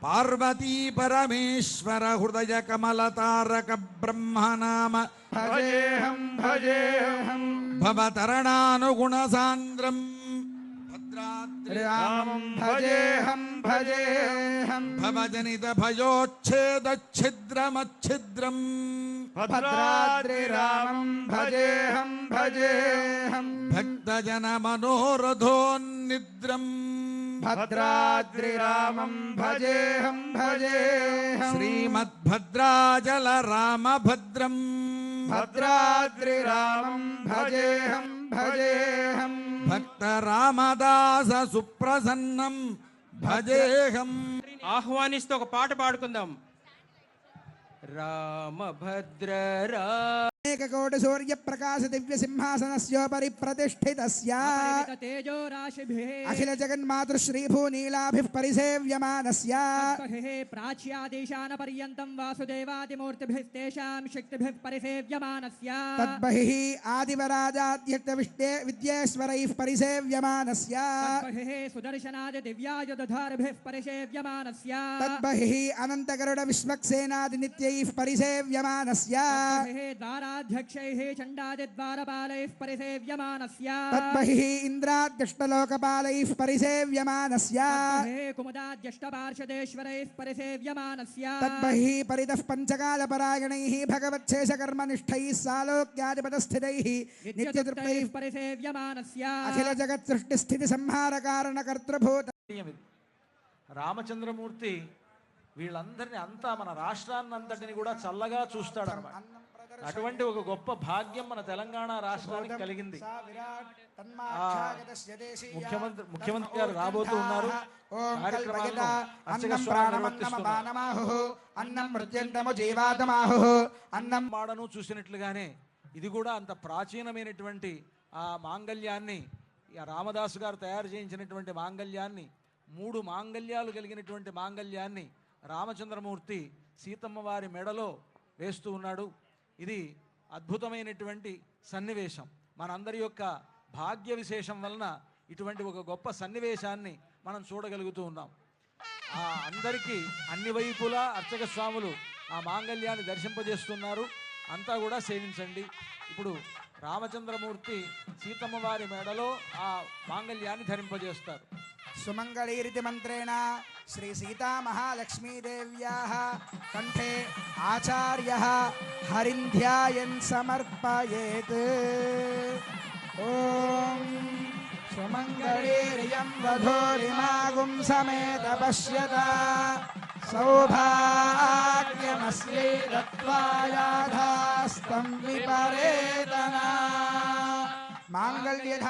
पार्वती परमेश्वर हृदय कमलतारक ब्रह्मनाम भजेऽहं भजेऽहं भवतरणानुगुण सान्द्रम् रामं भजेऽहं भजेऽहं भवजनित भयोच्छेदच्छिद्रमच्छिद्रम् भद्राद्रिरामं भजेऽहं भजेऽहं भक्तजन मनोरथोन्निद्रम् भद्राद्रिरामं भजेऽहं भजेऽहं श्रीमद्भद्राचल रामभद्रम् भद्राद्रिरामं भजेऽहं भजेऽहं भक्त रामदास सुप्रसन्नं भजेहं ఆహ్వానిస్తూ ఒక పాట పాడుకుందాం. రామభద్ర कोटि सूर्य प्रकाश दिव्य सिंहासनस्योपरि प्रतिष्ठितस्य तेजो राशिभिः अखिल जगन्मातृ श्रीभूनीलाभिः परिसेव्यमानस्य प्राच्यादेशान पर्यन्तं वासुदेवादिमूर्तिभिः तेषां शक्तिभिः परिसेव्यमानस्य तद्बहिः आदिवराजाद्यक्तविष्टे विद्येश्वरैः परिसेव्यमानस्य तद्बहिः सुदर्शनादि दिव्यायुधधारिभिः परिसेव्यमानस्य तद्बहिः अनन्तगरुड विश्वक्सेनादि नित्यैः परिसेव्यमानस्य द्वाराध्यक्षैः चण्डादिद्वारपालैः परिसेव्यमानस्य तद्बहिः इन्द्राद्यष्टलोकपालैः परिसेव्यमानस्य कुमुदाद्यष्टपार्षदेश्वरैः परिसेव्यमानस्य तद्बहिः परितः पञ्चकालपरायणैः भगवच्छेषकर्मनिष्ठैः सालोक्यादिपदस्थितैः नित्यतृप्तैः परिसेव्यमानस्य अखिल जगत् सृष्टिस्थिति संहारकारणकर्तृभूत రామచంద్రమూర్తి వీళ్ళందరినీ అంతా మన రాష్ట్రాన్నంతటిని కూడా చల్లగా చూస్తాడు అన్నమాట. అటువంటి ఒక గొప్ప భాగ్యం మన తెలంగాణ రాష్ట్రానికి కలిగింది. ముఖ్యమంత్రి గారు రాబోతూ ఉన్నారు. అన్నం మాడను చూసినట్లుగానే ఇది కూడా అంత ప్రాచీనమైనటువంటి ఆ మాంగళ్యాన్ని రామదాసు గారు తయారు చేయించినటువంటి మాంగళ్యాన్ని 3 మాంగళ్యాలు కలిగినటువంటి మాంగళ్యాన్ని రామచంద్రమూర్తి సీతమ్మ వారి మెడలో వేస్తూ ఉన్నాడు. ఇది అద్భుతమైనటువంటి సన్నివేశం. మనందరి యొక్క భాగ్య విశేషం వలన ఇటువంటి ఒక గొప్ప సన్నివేశాన్ని మనం చూడగలుగుతూ ఉన్నాం. అందరికీ అన్ని వైపులా అర్చక స్వాములు ఆ మాంగళ్యాన్ని దర్శింపజేస్తున్నారు. అంతా కూడా సేవించండి. ఇప్పుడు రామచంద్రమూర్తి సీతమ్మ వారి మెడలో ఆ మాంగళ్యాన్ని ధరింపజేస్తారు. सुमंगलीरिति मंत्रेण श्री सीता महालक्ष्मीदेव्याः कंठे आचार्यः हरिन्ध्यायन् समर्पयेत्. ओम सुमंगलीरियं वधूरिमागुं समेत पश्यता सौभाग्यमस्यै दत्त्वायाधास्तं विपरेतना मांगल्य